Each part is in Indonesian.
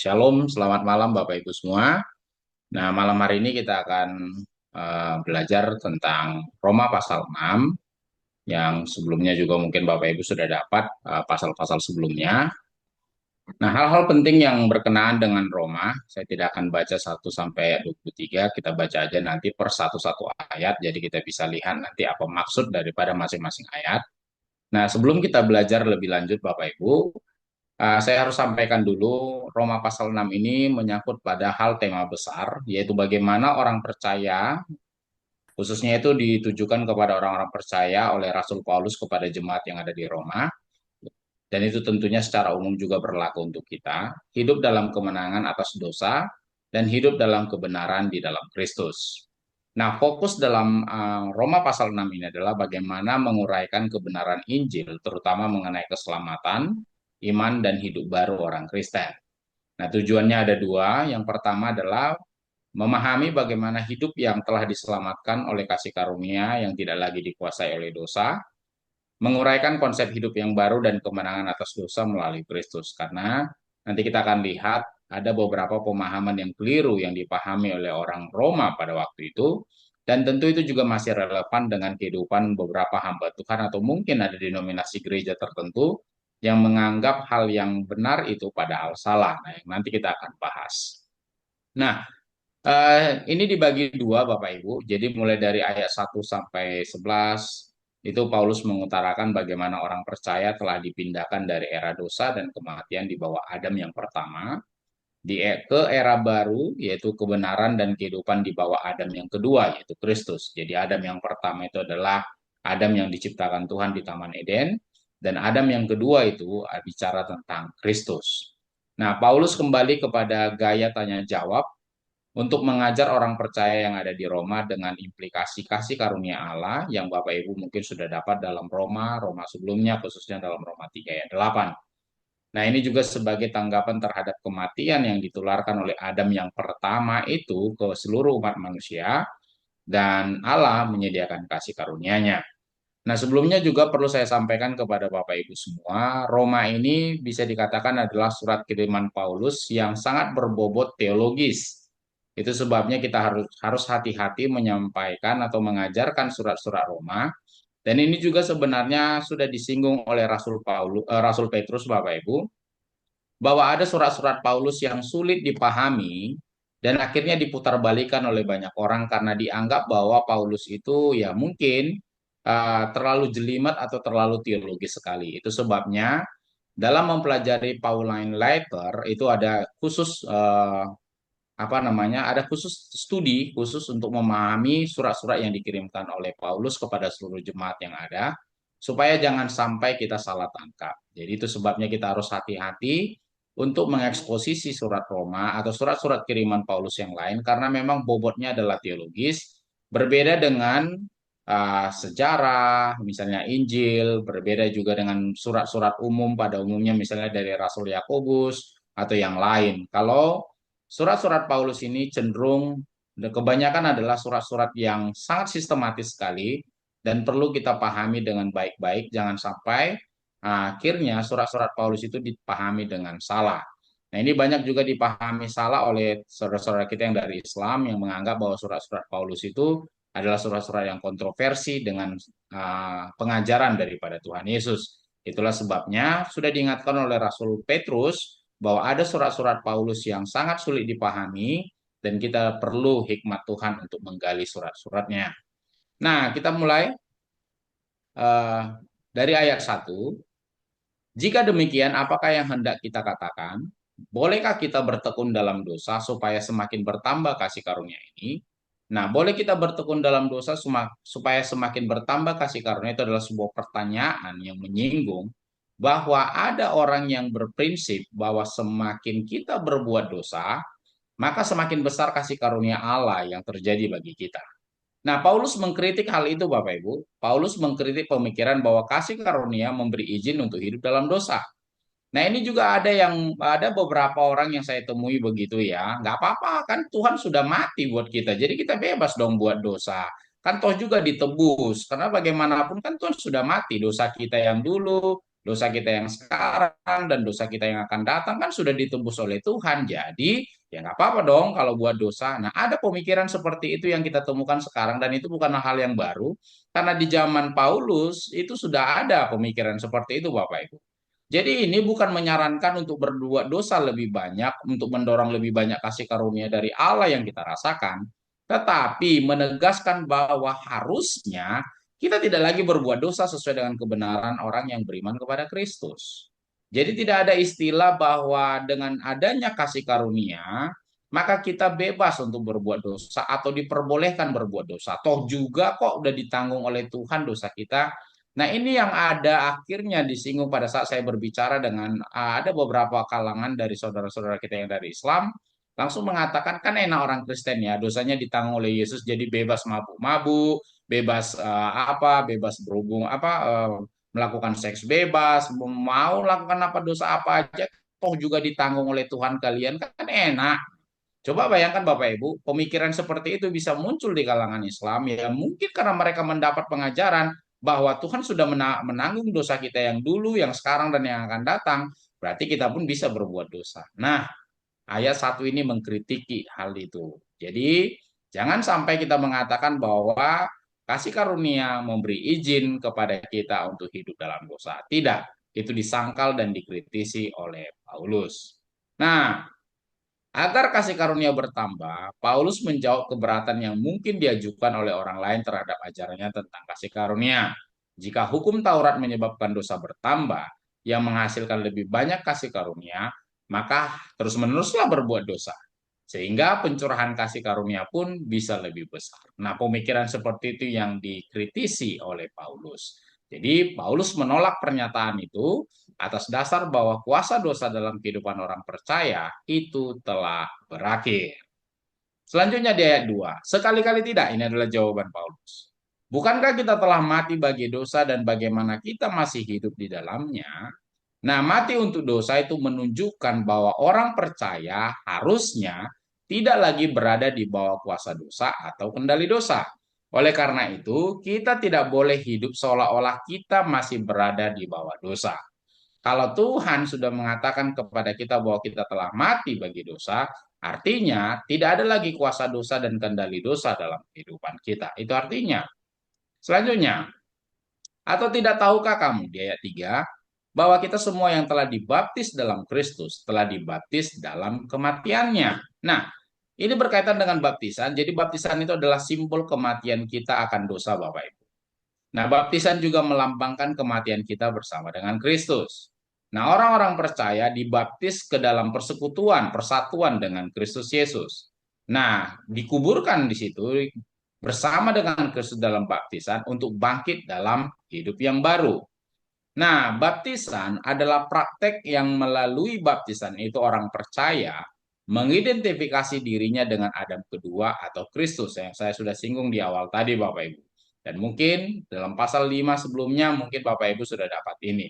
Shalom, selamat malam Bapak Ibu semua. Nah, malam hari ini kita akan belajar tentang Roma pasal 6 yang sebelumnya juga mungkin Bapak Ibu sudah dapat pasal-pasal sebelumnya. Nah, hal-hal penting yang berkenaan dengan Roma, saya tidak akan baca 1 sampai 23, kita baca aja nanti per satu-satu ayat, jadi kita bisa lihat nanti apa maksud daripada masing-masing ayat. Nah, sebelum kita belajar lebih lanjut Bapak Ibu, saya harus sampaikan dulu, Roma pasal 6 ini menyangkut pada hal tema besar, yaitu bagaimana orang percaya, khususnya itu ditujukan kepada orang-orang percaya oleh Rasul Paulus kepada jemaat yang ada di Roma, dan itu tentunya secara umum juga berlaku untuk kita, hidup dalam kemenangan atas dosa, dan hidup dalam kebenaran di dalam Kristus. Nah, fokus dalam Roma pasal 6 ini adalah bagaimana menguraikan kebenaran Injil, terutama mengenai keselamatan, iman, dan hidup baru orang Kristen. Nah, tujuannya ada dua. Yang pertama adalah memahami bagaimana hidup yang telah diselamatkan oleh kasih karunia yang tidak lagi dikuasai oleh dosa, menguraikan konsep hidup yang baru dan kemenangan atas dosa melalui Kristus. Karena nanti kita akan lihat ada beberapa pemahaman yang keliru yang dipahami oleh orang Roma pada waktu itu, dan tentu itu juga masih relevan dengan kehidupan beberapa hamba Tuhan atau mungkin ada denominasi gereja tertentu yang menganggap hal yang benar itu padahal salah. Nah, yang nanti kita akan bahas. Nah, ini dibagi dua Bapak Ibu. Jadi mulai dari ayat 1 sampai 11 itu Paulus mengutarakan bagaimana orang percaya telah dipindahkan dari era dosa dan kematian di bawah Adam yang pertama ke era baru, yaitu kebenaran dan kehidupan di bawah Adam yang kedua, yaitu Kristus. Jadi Adam yang pertama itu adalah Adam yang diciptakan Tuhan di Taman Eden, dan Adam yang kedua itu bicara tentang Kristus. Nah, Paulus kembali kepada gaya tanya jawab untuk mengajar orang percaya yang ada di Roma dengan implikasi kasih karunia Allah yang Bapak Ibu mungkin sudah dapat dalam Roma sebelumnya, khususnya dalam Roma 3 ayat 8. Nah, ini juga sebagai tanggapan terhadap kematian yang ditularkan oleh Adam yang pertama itu ke seluruh umat manusia, dan Allah menyediakan kasih karunia-Nya. Nah, sebelumnya juga perlu saya sampaikan kepada Bapak Ibu semua, Roma ini bisa dikatakan adalah surat kiriman Paulus yang sangat berbobot teologis. Itu sebabnya kita harus hati-hati menyampaikan atau mengajarkan surat-surat Roma. Dan ini juga sebenarnya sudah disinggung oleh Rasul Petrus Bapak Ibu, bahwa ada surat-surat Paulus yang sulit dipahami dan akhirnya diputarbalikan oleh banyak orang karena dianggap bahwa Paulus itu ya mungkin terlalu jelimet atau terlalu teologis sekali. Itu sebabnya dalam mempelajari Pauline Letter itu ada khusus apa namanya, ada khusus studi khusus untuk memahami surat-surat yang dikirimkan oleh Paulus kepada seluruh jemaat yang ada supaya jangan sampai kita salah tangkap. Jadi itu sebabnya kita harus hati-hati untuk mengeksposisi surat Roma atau surat-surat kiriman Paulus yang lain karena memang bobotnya adalah teologis, berbeda dengan sejarah, misalnya Injil, berbeda juga dengan surat-surat umum pada umumnya misalnya dari Rasul Yakobus atau yang lain. Kalau surat-surat Paulus ini cenderung kebanyakan adalah surat-surat yang sangat sistematis sekali dan perlu kita pahami dengan baik-baik. Jangan sampai akhirnya surat-surat Paulus itu dipahami dengan salah. Nah, ini banyak juga dipahami salah oleh saudara-saudara kita yang dari Islam yang menganggap bahwa surat-surat Paulus itu adalah surat-surat yang kontroversi dengan pengajaran daripada Tuhan Yesus. Itulah sebabnya sudah diingatkan oleh Rasul Petrus bahwa ada surat-surat Paulus yang sangat sulit dipahami dan kita perlu hikmat Tuhan untuk menggali surat-suratnya. Nah, kita mulai uh, dari ayat 1. Jika demikian, apakah yang hendak kita katakan? Bolehkah kita bertekun dalam dosa supaya semakin bertambah kasih karunia ini? Nah, boleh kita bertekun dalam dosa supaya semakin bertambah kasih karunia itu adalah sebuah pertanyaan yang menyinggung bahwa ada orang yang berprinsip bahwa semakin kita berbuat dosa, maka semakin besar kasih karunia Allah yang terjadi bagi kita. Nah, Paulus mengkritik hal itu, Bapak Ibu. Paulus mengkritik pemikiran bahwa kasih karunia memberi izin untuk hidup dalam dosa. Nah, ini juga ada beberapa orang yang saya temui begitu ya. Nggak apa-apa, kan Tuhan sudah mati buat kita. Jadi kita bebas dong buat dosa. Kan toh juga ditebus. Karena bagaimanapun kan Tuhan sudah mati. Dosa kita yang dulu, Dosa kita yang sekarang dan dosa kita yang akan datang kan sudah ditebus oleh Tuhan. Jadi ya nggak apa-apa dong kalau buat dosa. Nah, ada pemikiran seperti itu yang kita temukan sekarang dan itu bukan hal yang baru. Karena di zaman Paulus itu sudah ada pemikiran seperti itu Bapak Ibu. Jadi ini bukan menyarankan untuk berbuat dosa lebih banyak, untuk mendorong lebih banyak kasih karunia dari Allah yang kita rasakan, tetapi menegaskan bahwa harusnya kita tidak lagi berbuat dosa sesuai dengan kebenaran orang yang beriman kepada Kristus. Jadi tidak ada istilah bahwa dengan adanya kasih karunia, maka kita bebas untuk berbuat dosa atau diperbolehkan berbuat dosa. Toh juga kok udah ditanggung oleh Tuhan dosa kita. Nah, ini yang ada akhirnya disinggung pada saat saya berbicara dengan ada beberapa kalangan dari saudara-saudara kita yang dari Islam, langsung mengatakan kan enak orang Kristen ya, dosanya ditanggung oleh Yesus jadi bebas mabuk-mabuk, bebas bebas berhubung melakukan seks bebas, mau lakukan apa dosa apa aja, toh juga ditanggung oleh Tuhan kalian kan enak. Coba bayangkan Bapak Ibu, pemikiran seperti itu bisa muncul di kalangan Islam ya mungkin karena mereka mendapat pengajaran bahwa Tuhan sudah menanggung dosa kita yang dulu, yang sekarang dan yang akan datang, berarti kita pun bisa berbuat dosa. Nah, ayat 1 ini mengkritiki hal itu. Jadi, jangan sampai kita mengatakan bahwa kasih karunia memberi izin kepada kita untuk hidup dalam dosa. Tidak, itu disangkal dan dikritisi oleh Paulus. Nah, agar kasih karunia bertambah, Paulus menjawab keberatan yang mungkin diajukan oleh orang lain terhadap ajarannya tentang kasih karunia. Jika hukum Taurat menyebabkan dosa bertambah, yang menghasilkan lebih banyak kasih karunia, maka terus-meneruslah berbuat dosa. Sehingga pencurahan kasih karunia pun bisa lebih besar. Nah, pemikiran seperti itu yang dikritisi oleh Paulus. Jadi, Paulus menolak pernyataan itu atas dasar bahwa kuasa dosa dalam kehidupan orang percaya itu telah berakhir. Selanjutnya di ayat 2. Sekali-kali tidak, ini adalah jawaban Paulus. Bukankah kita telah mati bagi dosa dan bagaimana kita masih hidup di dalamnya? Nah, mati untuk dosa itu menunjukkan bahwa orang percaya harusnya tidak lagi berada di bawah kuasa dosa atau kendali dosa. Oleh karena itu, kita tidak boleh hidup seolah-olah kita masih berada di bawah dosa. Kalau Tuhan sudah mengatakan kepada kita bahwa kita telah mati bagi dosa, artinya tidak ada lagi kuasa dosa dan kendali dosa dalam kehidupan kita. Itu artinya. Selanjutnya, atau tidak tahukah kamu di ayat 3 bahwa kita semua yang telah dibaptis dalam Kristus telah dibaptis dalam kematiannya. Nah, ini berkaitan dengan baptisan. Jadi baptisan itu adalah simbol kematian kita akan dosa Bapak Ibu. Nah, baptisan juga melambangkan kematian kita bersama dengan Kristus. Nah, orang-orang percaya dibaptis ke dalam persekutuan, persatuan dengan Kristus Yesus. Nah, dikuburkan di situ bersama dengan Kristus dalam baptisan untuk bangkit dalam hidup yang baru. Nah, baptisan adalah praktek yang melalui baptisan itu orang percaya mengidentifikasi dirinya dengan Adam kedua atau Kristus yang saya sudah singgung di awal tadi Bapak Ibu. Dan mungkin dalam pasal 5 sebelumnya mungkin Bapak Ibu sudah dapat ini.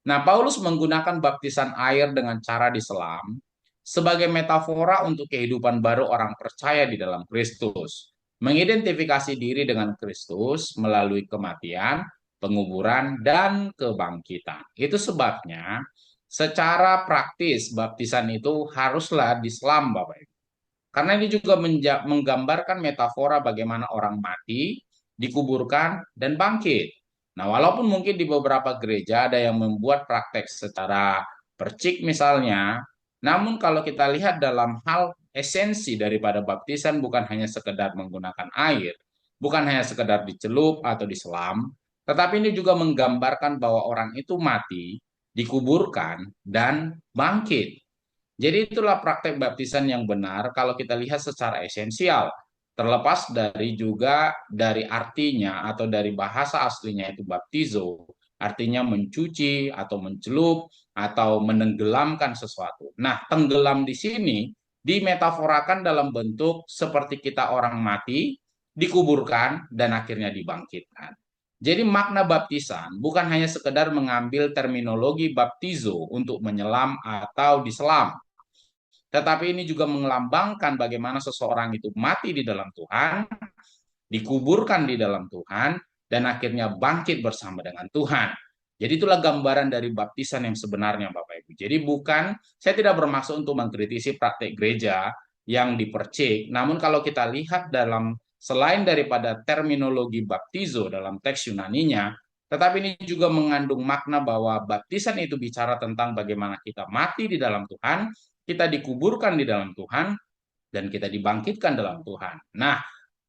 Nah, Paulus menggunakan baptisan air dengan cara diselam sebagai metafora untuk kehidupan baru orang percaya di dalam Kristus. Mengidentifikasi diri dengan Kristus melalui kematian, penguburan, dan kebangkitan. Itu sebabnya secara praktis baptisan itu haruslah diselam Bapak Ibu. Karena ini juga menggambarkan metafora bagaimana orang mati, dikuburkan, dan bangkit. Nah, walaupun mungkin di beberapa gereja ada yang membuat praktek secara percik misalnya, namun kalau kita lihat dalam hal esensi daripada baptisan bukan hanya sekedar menggunakan air, bukan hanya sekedar dicelup atau diselam, tetapi ini juga menggambarkan bahwa orang itu mati, dikuburkan, dan bangkit. Jadi itulah praktek baptisan yang benar kalau kita lihat secara esensial. Terlepas dari juga dari artinya atau dari bahasa aslinya itu baptizo, artinya mencuci atau mencelup atau menenggelamkan sesuatu. Nah, tenggelam di sini dimetaforakan dalam bentuk seperti kita orang mati, dikuburkan, dan akhirnya dibangkitkan. Jadi makna baptisan bukan hanya sekedar mengambil terminologi baptizo untuk menyelam atau diselam, tetapi ini juga melambangkan bagaimana seseorang itu mati di dalam Tuhan, dikuburkan di dalam Tuhan, dan akhirnya bangkit bersama dengan Tuhan. Jadi itulah gambaran dari baptisan yang sebenarnya Bapak Ibu. Jadi bukan, saya tidak bermaksud untuk mengkritisi praktek gereja yang dipercik, namun kalau kita lihat dalam selain daripada terminologi baptizo dalam teks Yunaninya, tetapi ini juga mengandung makna bahwa baptisan itu bicara tentang bagaimana kita mati di dalam Tuhan, kita dikuburkan di dalam Tuhan, dan kita dibangkitkan dalam Tuhan. Nah,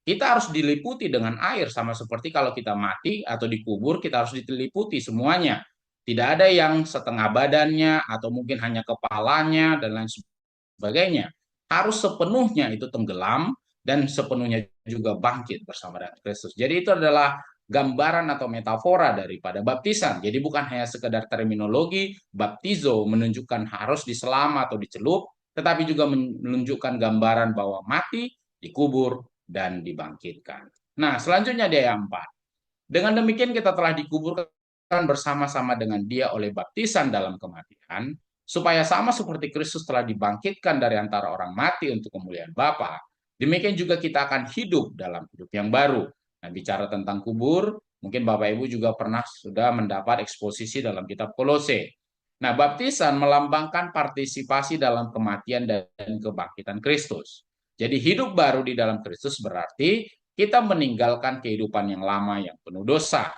kita harus diliputi dengan air, sama seperti kalau kita mati atau dikubur, kita harus diliputi semuanya. Tidak ada yang setengah badannya atau mungkin hanya kepalanya dan lain sebagainya. Harus sepenuhnya itu tenggelam dan sepenuhnya juga bangkit bersama dengan Kristus. Jadi itu adalah gambaran atau metafora daripada baptisan. Jadi bukan hanya sekedar terminologi baptizo menunjukkan harus diselam atau dicelup, tetapi juga menunjukkan gambaran bahwa mati, dikubur, dan dibangkitkan. Nah, selanjutnya di ayat 4. Dengan demikian kita telah dikuburkan bersama-sama dengan dia oleh baptisan dalam kematian, supaya sama seperti Kristus telah dibangkitkan dari antara orang mati untuk kemuliaan Bapa, demikian juga kita akan hidup dalam hidup yang baru. Nah, bicara tentang kubur, mungkin Bapak Ibu juga pernah sudah mendapat eksposisi dalam kitab Kolose. Nah, baptisan melambangkan partisipasi dalam kematian dan kebangkitan Kristus. Jadi hidup baru di dalam Kristus berarti kita meninggalkan kehidupan yang lama yang penuh dosa.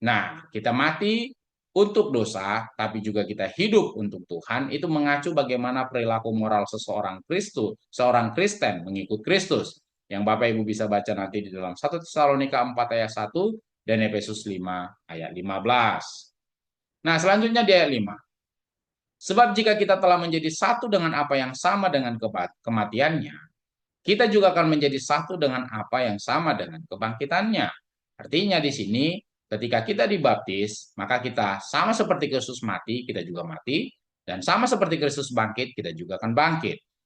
Nah, kita mati untuk dosa, tapi juga kita hidup untuk Tuhan, itu mengacu bagaimana perilaku moral seseorang Kristus, seorang Kristen mengikut Kristus. Yang Bapak Ibu bisa baca nanti di dalam 1 Tesalonika 4 ayat 1 dan Efesus 5 ayat 15. Nah, selanjutnya di ayat 5. Sebab jika kita telah menjadi satu dengan apa yang sama dengan kematiannya, kita juga akan menjadi satu dengan apa yang sama dengan kebangkitannya. Artinya di sini ketika kita dibaptis, maka kita sama seperti Kristus mati, kita juga mati, dan sama seperti Kristus bangkit, kita juga akan bangkit.